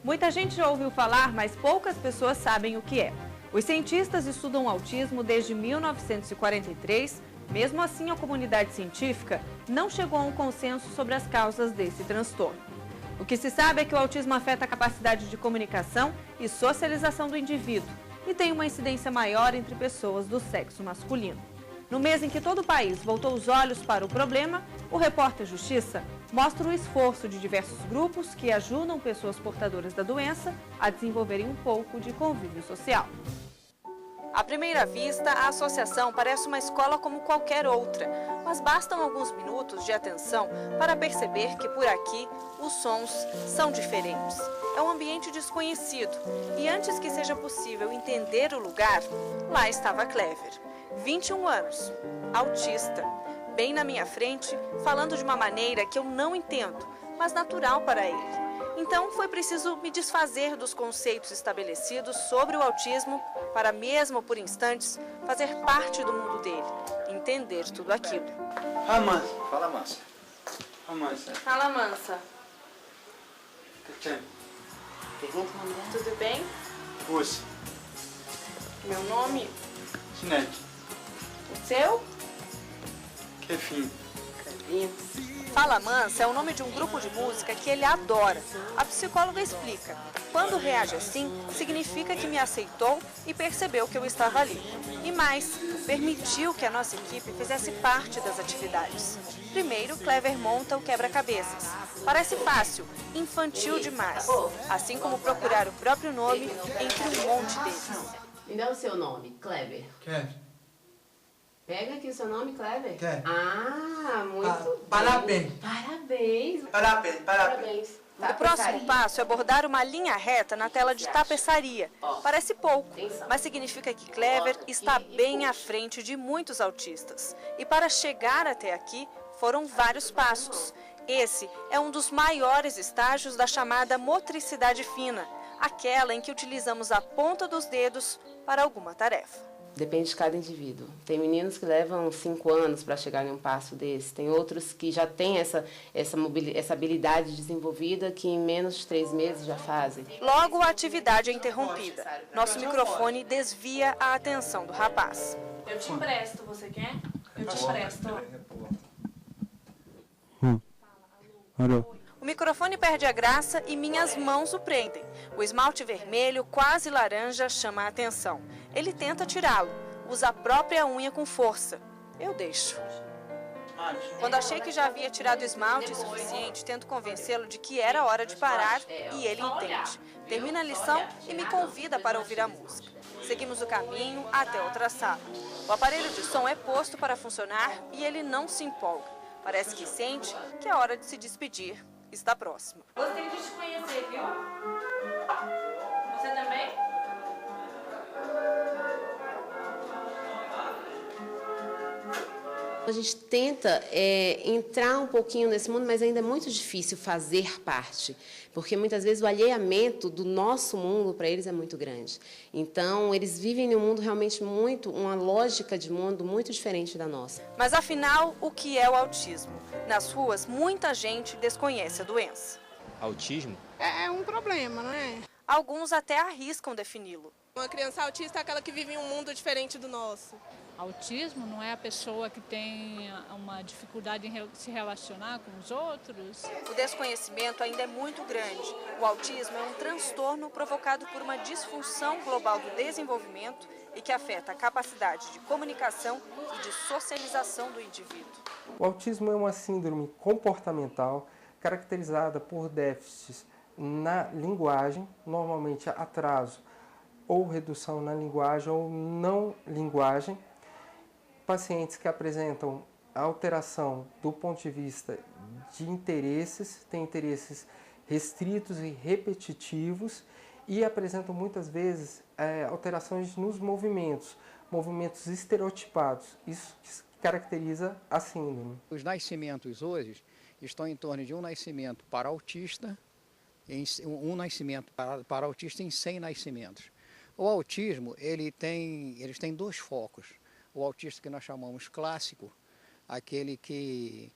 Muita gente já ouviu falar, mas poucas pessoas sabem o que é. Os cientistas estudam o autismo desde 1943, mesmo assim a comunidade científica não chegou a um consenso sobre as causas desse transtorno. O que se sabe é que o autismo afeta a capacidade de comunicação e socialização do indivíduo e tem uma incidência maior entre pessoas do sexo masculino. No mês em que todo o país voltou os olhos para o problema, o repórter Justiça mostra o esforço de diversos grupos que ajudam pessoas portadoras da doença a desenvolverem um pouco de convívio social. À primeira vista, a associação parece uma escola como qualquer outra, mas bastam alguns minutos de atenção para perceber que por aqui os sons são diferentes. É um ambiente desconhecido e antes que seja possível entender o lugar, lá estava Clever, 21 anos, autista, bem na minha frente, falando de uma maneira que eu não entendo, mas natural para ele. Então, foi preciso me desfazer dos conceitos estabelecidos sobre o autismo para, mesmo por instantes, fazer parte do mundo dele, entender tudo aquilo. Ah, Mansa. Fala, Mansa. Ah, Mansa. Fala, Mansa. Tudo bem? Você. Meu nome? Sinete. O seu? Que fim. Fala Mansa é o nome de um grupo de música que ele adora. A psicóloga explica. Quando reage assim, significa que me aceitou e percebeu que eu estava ali. E mais, permitiu que a nossa equipe fizesse parte das atividades. Primeiro, Clever monta o quebra-cabeças. Parece fácil, infantil demais. Assim como procurar o próprio nome entre um monte deles. Me dá o seu nome, Clever. Quer? Pega aqui o seu nome, Clever. Quer? Ah, muito bem. Parabéns. Parabéns. Parabéns. Parabéns. O próximo passo é bordar uma linha reta na tela de tapeçaria. Parece pouco, mas significa que Clever está bem à frente de muitos autistas. E para chegar até aqui, foram vários passos. Esse é um dos maiores estágios da chamada motricidade fina, aquela em que utilizamos a ponta dos dedos para alguma tarefa. Depende de cada indivíduo. Tem meninos que levam 5 anos para chegar em um passo desse. Tem outros que já têm essa habilidade desenvolvida que em menos de 3 meses já fazem. Logo, a atividade é interrompida. Nosso microfone desvia a atenção do rapaz. Eu te empresto, você quer? Eu te empresto. Alô. O microfone perde a graça e minhas mãos o prendem. O esmalte vermelho, quase laranja, chama a atenção. Ele tenta tirá-lo, usa a própria unha com força. Eu deixo. Quando achei que já havia tirado o esmalte suficiente, tento convencê-lo de que era hora de parar e ele entende. Termina a lição e me convida para ouvir a música. Seguimos o caminho até outra sala. O aparelho de som é posto para funcionar e ele não se empolga. Parece que sente que é hora de se despedir. Está próximo. Gostei de te conhecer, viu? Você também? A gente tenta entrar um pouquinho nesse mundo, mas ainda é muito difícil fazer parte, porque muitas vezes o alheamento do nosso mundo para eles é muito grande. Então, eles vivem num mundo realmente uma lógica de mundo muito diferente da nossa. Mas afinal, o que é o autismo? Nas ruas, muita gente desconhece a doença. Autismo? É um problema, não é? Alguns até arriscam defini-lo. Uma criança autista é aquela que vive em um mundo diferente do nosso. Autismo não é a pessoa que tem uma dificuldade em se relacionar com os outros? O desconhecimento ainda é muito grande. O autismo é um transtorno provocado por uma disfunção global do desenvolvimento e que afeta a capacidade de comunicação e de socialização do indivíduo. O autismo é uma síndrome comportamental caracterizada por déficits na linguagem, normalmente atraso ou redução na linguagem ou não linguagem. Pacientes que apresentam alteração do ponto de vista de interesses, têm interesses restritos e repetitivos e apresentam muitas vezes alterações nos movimentos estereotipados. Isso caracteriza a síndrome. Os nascimentos hoje estão em torno de um nascimento para autista, um nascimento para autista em 100 nascimentos. O autismo eles têm 2 focos. O autista que nós chamamos clássico, aquele que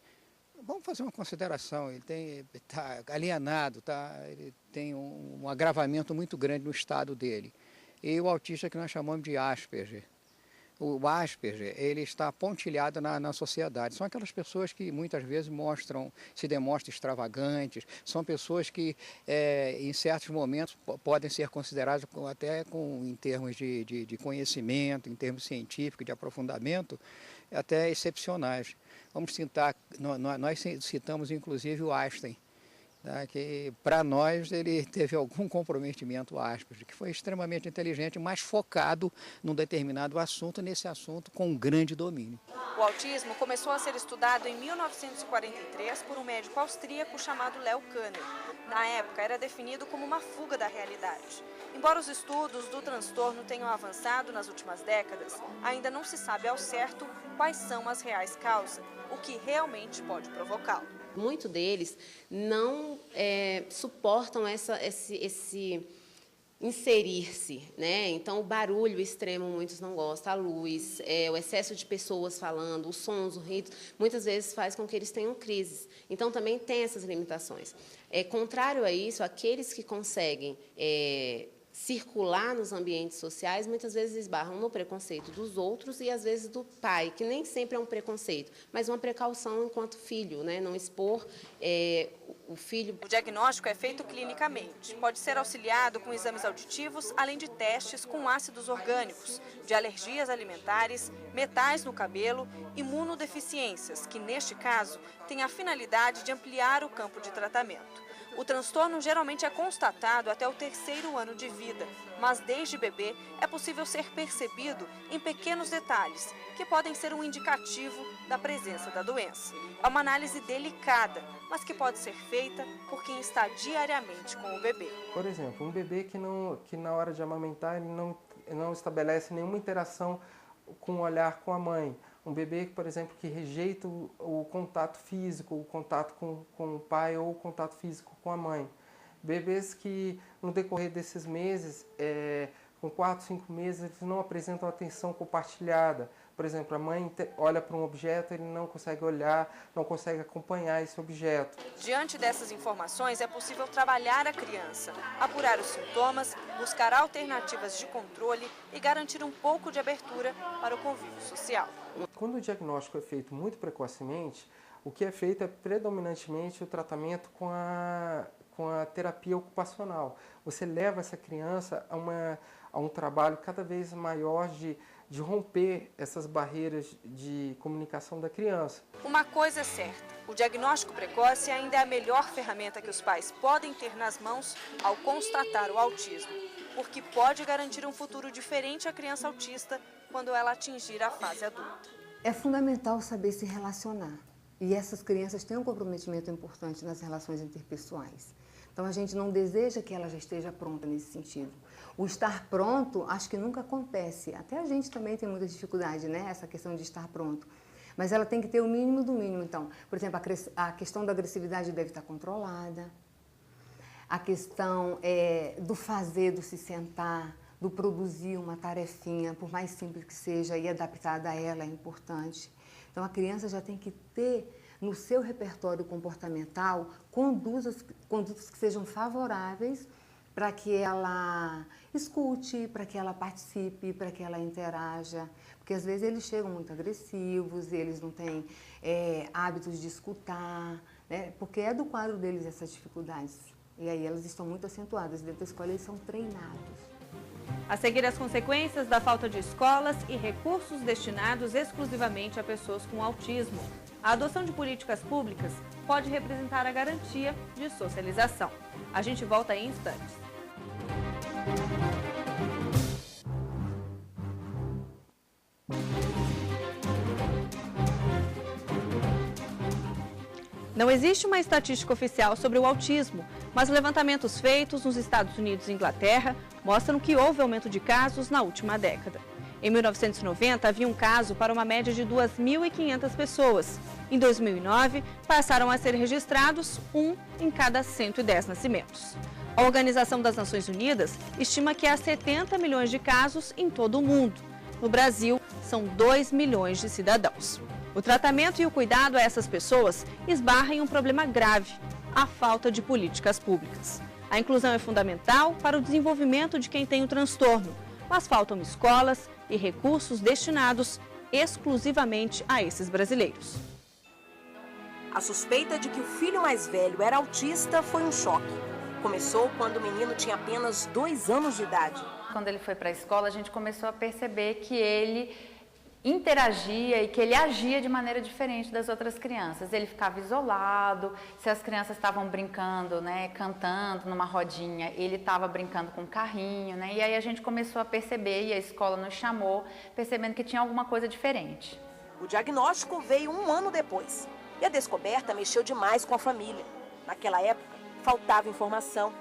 Vamos fazer uma consideração, ele está alienado, ele tem um agravamento muito grande no estado dele. E o autista que nós chamamos de Asperger. O Asperger, ele está pontilhado na sociedade. São aquelas pessoas que muitas vezes se demonstram extravagantes, são pessoas que em certos momentos podem ser consideradas até em termos de conhecimento, em termos científicos, de aprofundamento, até excepcionais. Vamos citar, nós citamos inclusive o Einstein, tá, que para nós ele teve algum comprometimento Asperger, que foi extremamente inteligente, mas focado num determinado assunto, nesse assunto com um grande domínio. O autismo começou a ser estudado em 1943 por um médico austríaco chamado Leo Kanner. Na época era definido como uma fuga da realidade. Embora os estudos do transtorno tenham avançado nas últimas décadas, ainda não se sabe ao certo quais são as reais causas, o que realmente pode provocá-lo. Muitos deles não suportam esse inserir-se, né? Então, o barulho extremo, muitos não gostam, a luz, o excesso de pessoas falando, os sons, os ruídos, muitas vezes faz com que eles tenham crises. Então, também tem essas limitações. Contrário a isso, aqueles que conseguem circular nos ambientes sociais, muitas vezes esbarram no preconceito dos outros e, às vezes, do pai, que nem sempre é um preconceito, mas uma precaução enquanto filho, né? Não expor o filho. O diagnóstico é feito clinicamente. Pode ser auxiliado com exames auditivos, além de testes com ácidos orgânicos, de alergias alimentares, metais no cabelo, imunodeficiências, que, neste caso, têm a finalidade de ampliar o campo de tratamento. O transtorno geralmente é constatado até o 3º ano de vida, mas desde bebê é possível ser percebido em pequenos detalhes, que podem ser um indicativo da presença da doença. É uma análise delicada, mas que pode ser feita por quem está diariamente com o bebê. Por exemplo, um bebê que na hora de amamentar ele não estabelece nenhuma interação com o olhar com a mãe. Um bebê, por exemplo, que rejeita o contato físico, o contato com o pai ou o contato físico com a mãe. Bebês que, no decorrer desses meses, com 4, 5 meses, eles não apresentam atenção compartilhada. Por exemplo, a mãe olha para um objeto, ele não consegue olhar, não consegue acompanhar esse objeto. Diante dessas informações, é possível trabalhar a criança, apurar os sintomas, buscar alternativas de controle e garantir um pouco de abertura para o convívio social. Quando o diagnóstico é feito muito precocemente, o que é feito é predominantemente o tratamento com a terapia ocupacional. Você leva essa criança a um trabalho cada vez maior de romper essas barreiras de comunicação da criança. Uma coisa é certa, o diagnóstico precoce ainda é a melhor ferramenta que os pais podem ter nas mãos ao constatar o autismo, porque pode garantir um futuro diferente à criança autista quando ela atingir a fase adulta. É fundamental saber se relacionar, e essas crianças têm um comprometimento importante nas relações interpessoais. Então, a gente não deseja que ela já esteja pronta nesse sentido. O estar pronto, acho que nunca acontece. Até a gente também tem muita dificuldade, né? Essa questão de estar pronto. Mas ela tem que ter o mínimo do mínimo. Então, por exemplo, a questão da agressividade deve estar controlada. A questão do fazer, do se sentar, do produzir uma tarefinha, por mais simples que seja, e adaptada a ela é importante. Então, a criança já tem que ter no seu repertório comportamental condutas que sejam favoráveis para que ela escute, para que ela participe, para que ela interaja. Porque às vezes eles chegam muito agressivos, eles não têm hábitos de escutar, né? Porque é do quadro deles essas dificuldades. E aí elas estão muito acentuadas. Dentro da escola eles são treinados. A seguir, as consequências da falta de escolas e recursos destinados exclusivamente a pessoas com autismo. A adoção de políticas públicas pode representar a garantia de socialização. A gente volta em instantes. Não existe uma estatística oficial sobre o autismo, mas levantamentos feitos nos Estados Unidos e Inglaterra mostram que houve aumento de casos na última década. Em 1990, havia um caso para uma média de 2.500 pessoas. Em 2009, passaram a ser registrados 1 em cada 110 nascimentos. A Organização das Nações Unidas estima que há 70 milhões de casos em todo o mundo. No Brasil, são 2 milhões de cidadãos. O tratamento e o cuidado a essas pessoas esbarra em um problema grave, a falta de políticas públicas. A inclusão é fundamental para o desenvolvimento de quem tem o transtorno, mas faltam escolas e recursos destinados exclusivamente a esses brasileiros. A suspeita de que o filho mais velho era autista foi um choque. Começou quando o menino tinha apenas 2 anos de idade. Quando ele foi para a escola, a gente começou a perceber que ele interagia e que ele agia de maneira diferente das outras crianças. Ele ficava isolado, se as crianças estavam brincando, né, cantando numa rodinha, ele estava brincando com um carrinho, né, e aí a gente começou a perceber, e a escola nos chamou, percebendo que tinha alguma coisa diferente. O diagnóstico veio 1 ano depois, e a descoberta mexeu demais com a família. Naquela época, faltava informação.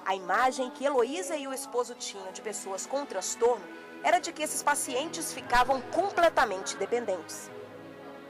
A imagem que Heloísa e o esposo tinham de pessoas com transtorno era de que esses pacientes ficavam completamente dependentes.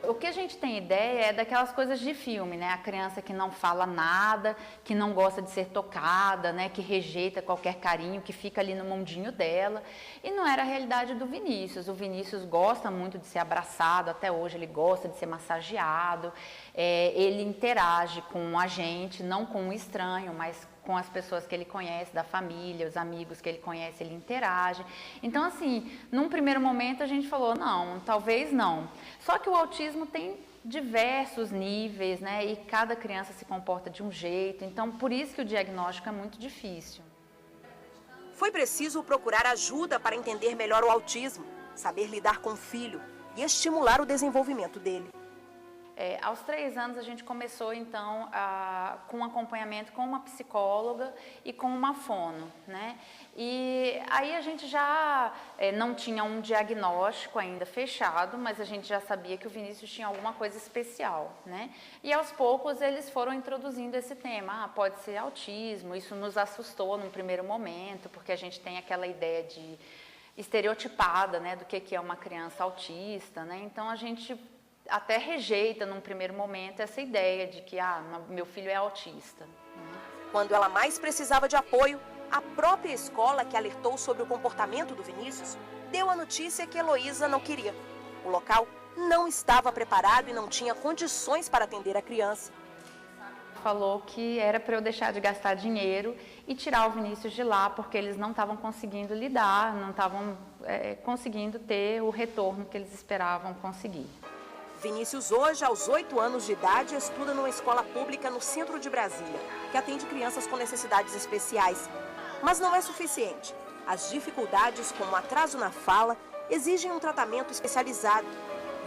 O que a gente tem ideia é daquelas coisas de filme, né? A criança que não fala nada, que não gosta de ser tocada, né? Que rejeita qualquer carinho, que fica ali no mundinho dela. E não era a realidade do Vinícius. O Vinícius gosta muito de ser abraçado, até hoje ele gosta de ser massageado. Ele interage com a gente, não com um estranho, mas com as pessoas que ele conhece, da família, os amigos que ele conhece, ele interage. Então, assim, num primeiro momento a gente falou, não, talvez não. Só que o autismo tem diversos níveis, né? E cada criança se comporta de um jeito. Então, por isso que o diagnóstico é muito difícil. Foi preciso procurar ajuda para entender melhor o autismo, saber lidar com o filho e estimular o desenvolvimento dele. Aos 3 anos a gente começou então com um acompanhamento com uma psicóloga e com uma fono, né? E aí a gente já não tinha um diagnóstico ainda fechado, mas a gente já sabia que o Vinícius tinha alguma coisa especial, né? E aos poucos eles foram introduzindo esse tema, pode ser autismo. Isso nos assustou num primeiro momento, porque a gente tem aquela ideia de estereotipada, né, do que é uma criança autista, né? Então a gente até rejeita num primeiro momento essa ideia de que meu filho é autista. Quando ela mais precisava de apoio, a própria escola que alertou sobre o comportamento do Vinícius deu a notícia que Heloísa não queria. O local não estava preparado e não tinha condições para atender a criança. Falou que era para eu deixar de gastar dinheiro e tirar o Vinícius de lá, porque eles não estavam conseguindo lidar, não estavam conseguindo ter o retorno que eles esperavam conseguir. Vinícius hoje, aos 8 anos de idade, estuda numa escola pública no centro de Brasília, que atende crianças com necessidades especiais. Mas não é suficiente. As dificuldades, como atraso na fala, exigem um tratamento especializado.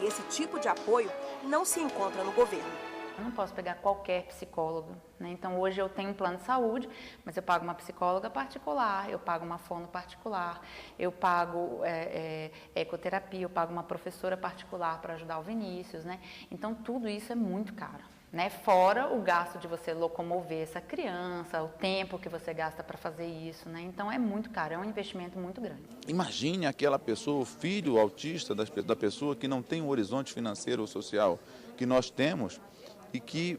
E esse tipo de apoio não se encontra no governo. Eu não posso pegar qualquer psicólogo, né? Então hoje eu tenho um plano de saúde, mas eu pago uma psicóloga particular, eu pago uma fono particular, eu pago ecoterapia, eu pago uma professora particular para ajudar o Vinícius, né? Então tudo isso é muito caro, né? Fora o gasto de você locomover essa criança, o tempo que você gasta para fazer isso, né? Então é muito caro, é um investimento muito grande. Imagine aquela pessoa, o filho autista da pessoa que não tem um horizonte financeiro ou social que nós temos, e que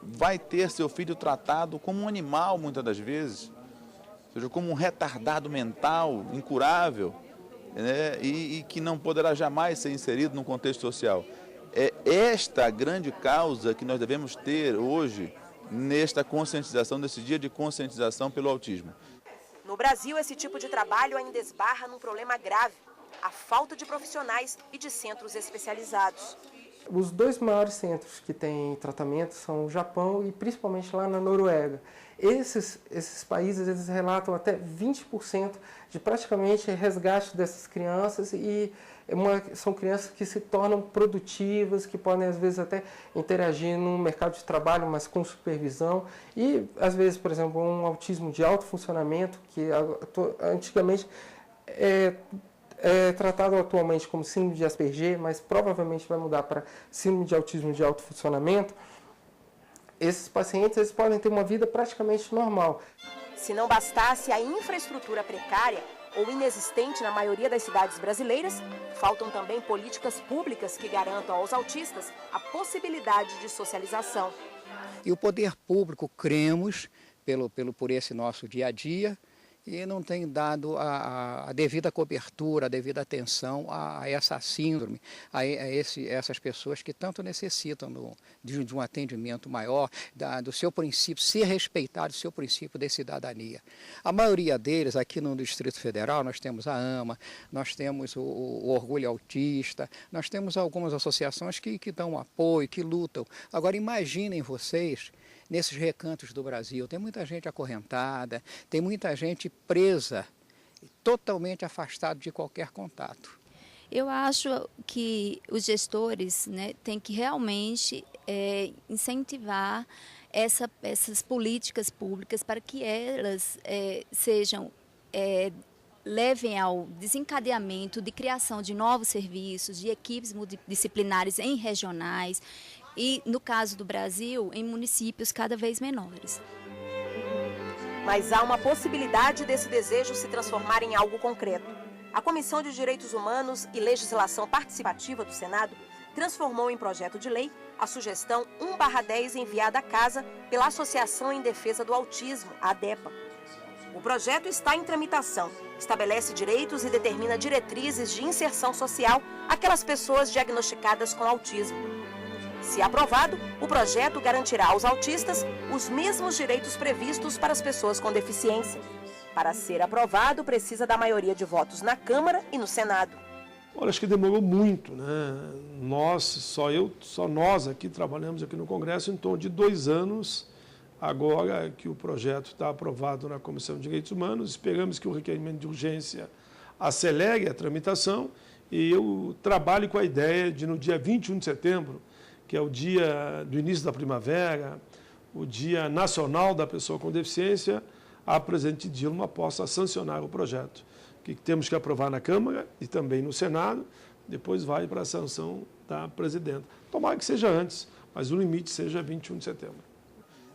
vai ter seu filho tratado como um animal, muitas das vezes, ou seja, como um retardado mental, incurável, né, e que não poderá jamais ser inserido no contexto social. É esta a grande causa que nós devemos ter hoje, nesta conscientização, nesse dia de conscientização pelo autismo. No Brasil, esse tipo de trabalho ainda esbarra num problema grave, a falta de profissionais e de centros especializados. Os 2 maiores centros que têm tratamento são o Japão e principalmente lá na Noruega. Esses países eles relatam até 20% de praticamente resgate dessas crianças e são crianças que se tornam produtivas, que podem às vezes até interagir no mercado de trabalho, mas com supervisão. E às vezes, por exemplo, um autismo de alto funcionamento, que antigamente é tratado atualmente como síndrome de Asperger, mas provavelmente vai mudar para síndrome de autismo de alto funcionamento. Esses pacientes eles podem ter uma vida praticamente normal. Se não bastasse a infraestrutura precária ou inexistente na maioria das cidades brasileiras, faltam também políticas públicas que garantam aos autistas a possibilidade de socialização. E o poder público, cremos, por esse nosso dia a dia, e não tem dado a devida cobertura, a devida atenção a essa síndrome, essas pessoas que tanto necessitam de um atendimento maior, do seu princípio, ser respeitado, o seu princípio de cidadania. A maioria deles, aqui no Distrito Federal, nós temos a AMA, nós temos o Orgulho Autista, nós temos algumas associações que dão apoio, que lutam. Agora, imaginem vocês, nesses recantos do Brasil, tem muita gente acorrentada, tem muita gente presa, totalmente afastada de qualquer contato. Eu acho que os gestores, né, têm que realmente incentivar essas políticas públicas para que elas levem ao desencadeamento de criação de novos serviços, de equipes multidisciplinares em regionais e, no caso do Brasil, em municípios cada vez menores. Mas há uma possibilidade desse desejo se transformar em algo concreto. A Comissão de Direitos Humanos e Legislação Participativa do Senado transformou em projeto de lei a sugestão 1/10 enviada à Casa pela Associação em Defesa do Autismo, a ADEPA. O projeto está em tramitação, estabelece direitos e determina diretrizes de inserção social àquelas pessoas diagnosticadas com autismo. Se aprovado, o projeto garantirá aos autistas os mesmos direitos previstos para as pessoas com deficiência. Para ser aprovado, precisa da maioria de votos na Câmara e no Senado. Olha, acho que demorou muito, né? Só nós aqui trabalhamos aqui no Congresso em torno de 2 anos, agora que o projeto está aprovado na Comissão de Direitos Humanos. Esperamos que o requerimento de urgência acelere a tramitação e eu trabalho com a ideia de, no dia 21 de setembro, que é o dia do início da primavera, o Dia Nacional da Pessoa com Deficiência, a presidente Dilma possa sancionar o projeto, que temos que aprovar na Câmara e também no Senado, depois vai para a sanção da presidenta. Tomara que seja antes, mas o limite seja 21 de setembro.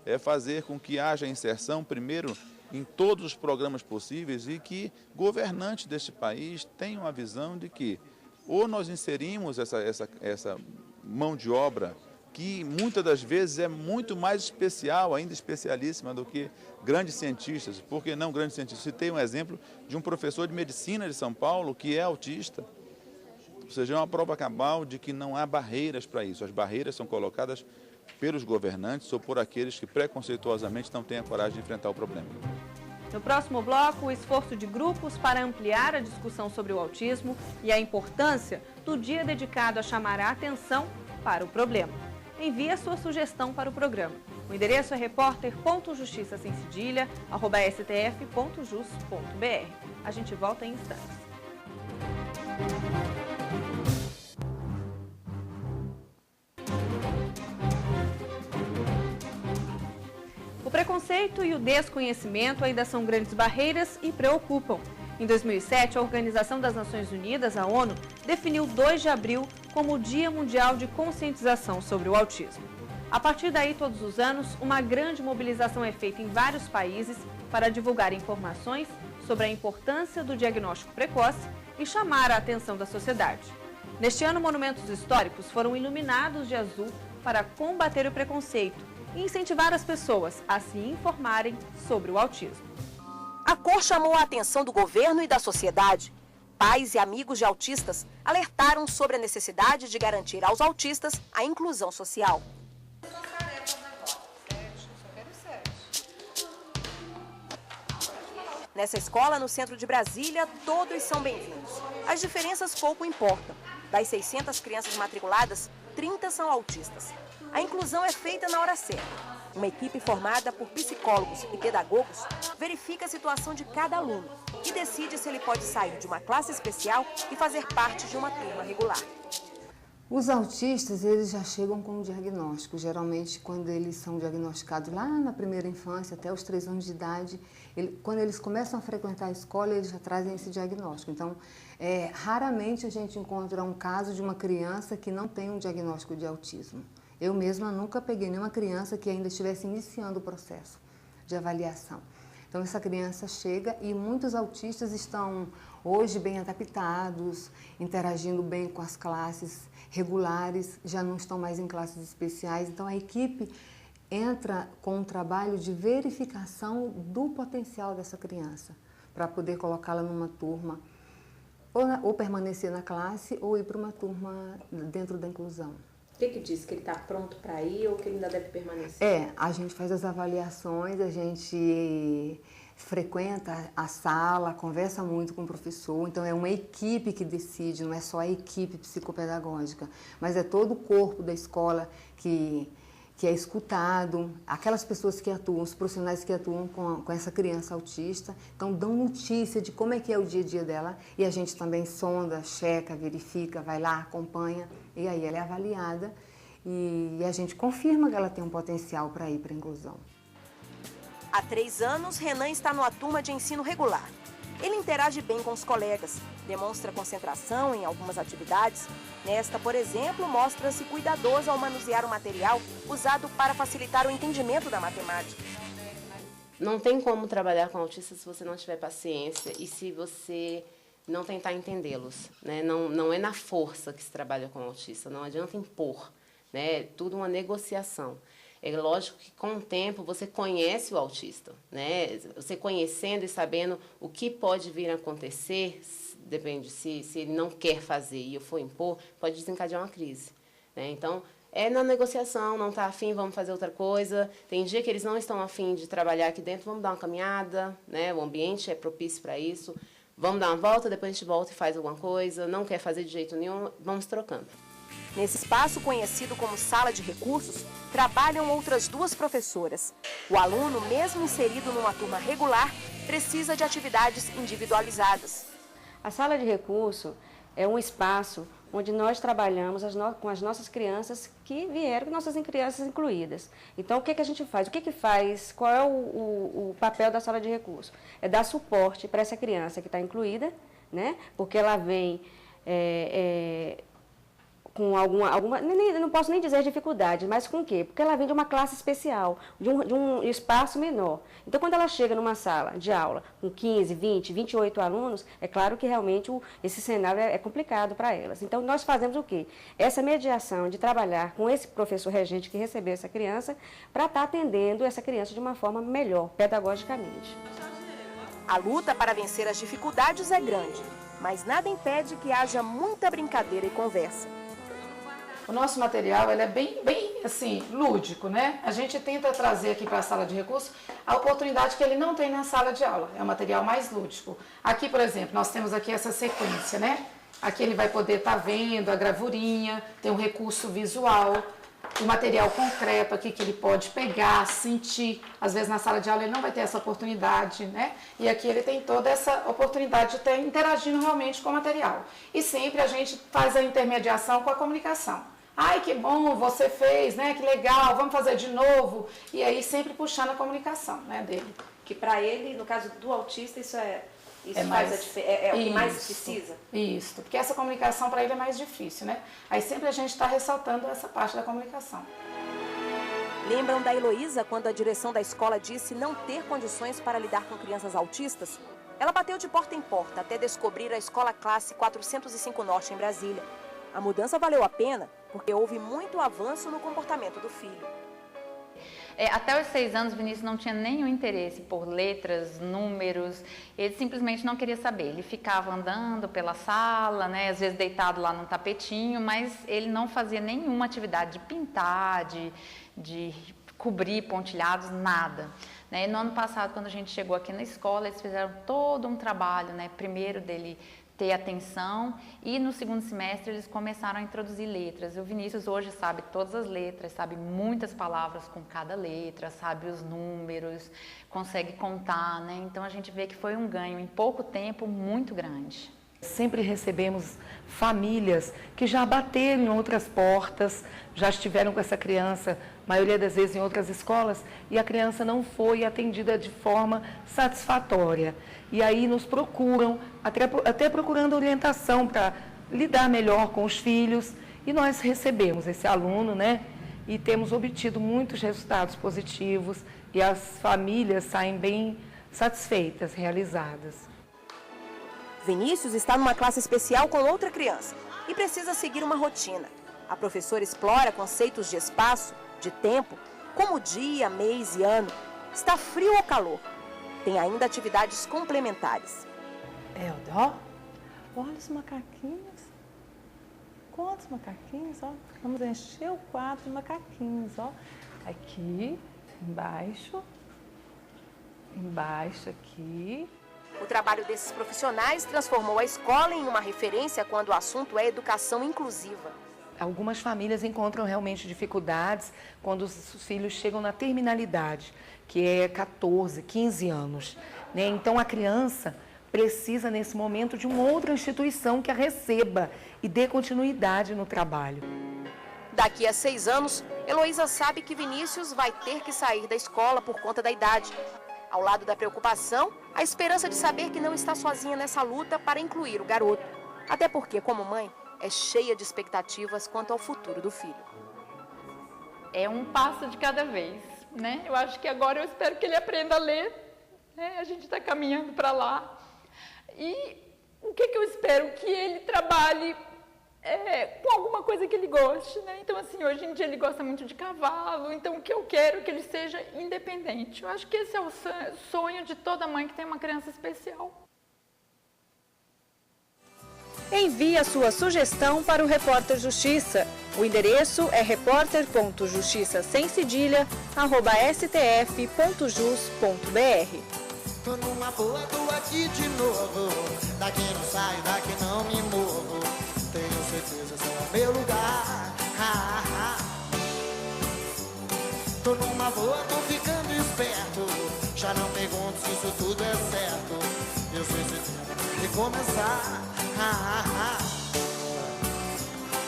É fazer com que haja inserção, primeiro, em todos os programas possíveis e que governantes deste país tenham a visão de que ou nós inserimos essa mão de obra que muitas das vezes é muito mais especial, ainda especialíssima do que grandes cientistas. Por que não grandes cientistas? Citei um exemplo de um professor de medicina de São Paulo que é autista. Ou seja, é uma prova cabal de que não há barreiras para isso. As barreiras são colocadas pelos governantes ou por aqueles que preconceituosamente não têm a coragem de enfrentar o problema. No próximo bloco, o esforço de grupos para ampliar a discussão sobre o autismo e a importância do dia dedicado a chamar a atenção para o problema. Envie a sua sugestão para o programa. O endereço é repórter.justiçacemcedilha@stf.jus.br. A gente volta em instantes. O preconceito e o desconhecimento ainda são grandes barreiras e preocupam. Em 2007, a Organização das Nações Unidas, a ONU, definiu 2 de abril como o Dia Mundial de Conscientização sobre o Autismo. A partir daí, todos os anos, uma grande mobilização é feita em vários países para divulgar informações sobre a importância do diagnóstico precoce e chamar a atenção da sociedade. Neste ano, monumentos históricos foram iluminados de azul para combater o preconceito e incentivar as pessoas a se informarem sobre o autismo. A cor chamou a atenção do governo e da sociedade. Pais e amigos de autistas alertaram sobre a necessidade de garantir aos autistas a inclusão social. Nessa escola, no centro de Brasília, todos são bem-vindos. As diferenças pouco importam. Das 600 crianças matriculadas, 30 são autistas. A inclusão é feita na hora certa. Uma equipe formada por psicólogos e pedagogos verifica a situação de cada aluno e decide se ele pode sair de uma classe especial e fazer parte de uma turma regular. Os autistas, eles já chegam com um diagnóstico. Geralmente, quando eles são diagnosticados lá na primeira infância, até os 3 anos de idade, quando eles começam a frequentar a escola, eles já trazem esse diagnóstico. Então, raramente a gente encontra um caso de uma criança que não tem um diagnóstico de autismo. Eu mesma nunca peguei nenhuma criança que ainda estivesse iniciando o processo de avaliação. Então, essa criança chega e muitos autistas estão hoje bem adaptados, interagindo bem com as classes regulares, já não estão mais em classes especiais. Então, a equipe entra com um trabalho de verificação do potencial dessa criança. para poder colocá-la numa turma, ou permanecer na classe, ou ir para uma turma dentro da inclusão. O que diz? Que ele está pronto para ir ou que ele ainda deve permanecer? A gente faz as avaliações, a gente frequenta a sala, conversa muito com o professor, então é uma equipe que decide, não é só a equipe psicopedagógica, mas é todo o corpo da escola que é escutado, aquelas pessoas que atuam, os profissionais que atuam com essa criança autista, então dão notícia de como é que é o dia a dia dela, e a gente também sonda, checa, verifica, vai lá, acompanha, e aí ela é avaliada e a gente confirma que ela tem um potencial para ir para a inclusão. Há 3 anos, Renan está numa turma de ensino regular. Ele interage bem com os colegas, demonstra concentração em algumas atividades. Nesta, por exemplo, mostra-se cuidadoso ao manusear o material usado para facilitar o entendimento da matemática. Não tem como trabalhar com autistas se você não tiver paciência e se você não tentar entendê-los, né? Não é na força que se trabalha com autista, não adianta impor, né? É tudo uma negociação. É lógico que com o tempo você conhece o autista, né? Você conhecendo e sabendo o que pode vir a acontecer, depende se ele não quer fazer e eu for impor, pode desencadear uma crise, né? Então, é na negociação, não está afim, vamos fazer outra coisa. Tem dia que eles não estão afim de trabalhar aqui dentro, vamos dar uma caminhada, né? O ambiente é propício para isso. Vamos dar uma volta, depois a gente volta e faz alguma coisa. Não quer fazer de jeito nenhum, vamos trocando. Nesse espaço, conhecido como sala de recursos, trabalham outras 2 professoras. O aluno, mesmo inserido numa turma regular, precisa de atividades individualizadas. A sala de recurso é um espaço onde nós trabalhamos com as nossas crianças que vieram, nossas crianças incluídas. Então, o que a gente faz? O que faz? Qual é o papel da sala de recurso? É dar suporte para essa criança que está incluída, né? Porque ela vem com alguma, não posso nem dizer dificuldade, mas com o quê? Porque ela vem de uma classe especial, de um espaço menor. Então, quando ela chega numa sala de aula com 15, 20, 28 alunos, é claro que realmente esse cenário é complicado para elas. Então, nós fazemos o quê? Essa mediação de trabalhar com esse professor regente que recebeu essa criança para estar atendendo essa criança de uma forma melhor, pedagogicamente. A luta para vencer as dificuldades é grande, mas nada impede que haja muita brincadeira e conversa. O nosso material ele é bem assim, lúdico, né? A gente tenta trazer aqui para a sala de recursos a oportunidade que ele não tem na sala de aula. É um material mais lúdico. Aqui, por exemplo, nós temos aqui essa sequência, né? Aqui ele vai poder estar vendo a gravurinha, tem um recurso visual, o material concreto aqui que ele pode pegar, sentir. Às vezes na sala de aula ele não vai ter essa oportunidade, né? E aqui ele tem toda essa oportunidade de estar interagindo realmente com o material. E sempre a gente faz a intermediação com a comunicação. Ai, que bom, você fez, né? Que legal, vamos fazer de novo. E aí sempre puxando a comunicação, né, dele. Que para ele, no caso do autista, isso o que mais precisa? Isso, porque essa comunicação para ele é mais difícil, né? Aí sempre a gente está ressaltando essa parte da comunicação. Lembram da Heloísa quando a direção da escola disse não ter condições para lidar com crianças autistas? Ela bateu de porta em porta até descobrir a Escola Classe 405 Norte em Brasília. A mudança valeu a pena porque houve muito avanço no comportamento do filho. Até os 6 anos, Vinícius não tinha nenhum interesse por letras, números, ele simplesmente não queria saber. Ele ficava andando pela sala, né, às vezes deitado lá num tapetinho, mas ele não fazia nenhuma atividade de pintar, de cobrir pontilhados, nada. E no ano passado, quando a gente chegou aqui na escola, eles fizeram todo um trabalho, né, primeiro dele ter atenção e no segundo semestre eles começaram a introduzir letras. O Vinícius hoje sabe todas as letras, sabe muitas palavras com cada letra, sabe os números, consegue contar, né? Então a gente vê que foi um ganho em pouco tempo muito grande. Sempre recebemos famílias que já bateram em outras portas, já estiveram com essa criança, maioria das vezes em outras escolas, e a criança não foi atendida de forma satisfatória. E aí nos procuram, até procurando orientação para lidar melhor com os filhos. E nós recebemos esse aluno, né? E temos obtido muitos resultados positivos e as famílias saem bem satisfeitas, realizadas. Vinícius está numa classe especial com outra criança e precisa seguir uma rotina. A professora explora conceitos de espaço, de tempo, como dia, mês e ano. Está frio ou calor? Tem ainda atividades complementares. Ó, olha os macaquinhos. Quantos macaquinhos, ó. Vamos encher o quadro de macaquinhos, ó. Aqui, embaixo aqui. O trabalho desses profissionais transformou a escola em uma referência quando o assunto é educação inclusiva. Algumas famílias encontram realmente dificuldades quando os filhos chegam na terminalidade, que é 14, 15 anos, né? Então, a criança precisa, nesse momento, de uma outra instituição que a receba e dê continuidade no trabalho. Daqui a 6 anos, Heloísa sabe que Vinícius vai ter que sair da escola por conta da idade. Ao lado da preocupação, a esperança de saber que não está sozinha nessa luta para incluir o garoto. Até porque, como mãe, é cheia de expectativas quanto ao futuro do filho. É um passo de cada vez, né? Eu acho que agora eu espero que ele aprenda a ler, né? A gente está caminhando para lá. E o que eu espero? Que ele trabalhe com alguma coisa que ele goste, né? Então, assim, hoje em dia ele gosta muito de cavalo, então o que eu quero é que ele seja independente. Eu acho que esse é o sonho de toda mãe que tem uma criança especial. Envie a sua sugestão para o Repórter Justiça. O endereço é repórter.justiça@stf.jus.br. Tô numa boa, tô aqui de novo. Daqui não saio, daqui não me movo. Tenho certeza, esse é o meu lugar. Tô numa boa, tô ficando esperto. Já não pergunto se isso tudo é certo. Eu sei se tem que começar.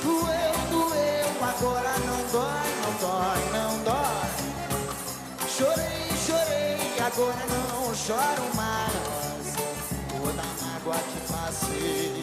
Doeu, agora não dói, não dói, não dói. Chorei, agora não choro mais. Toda mágoa que passei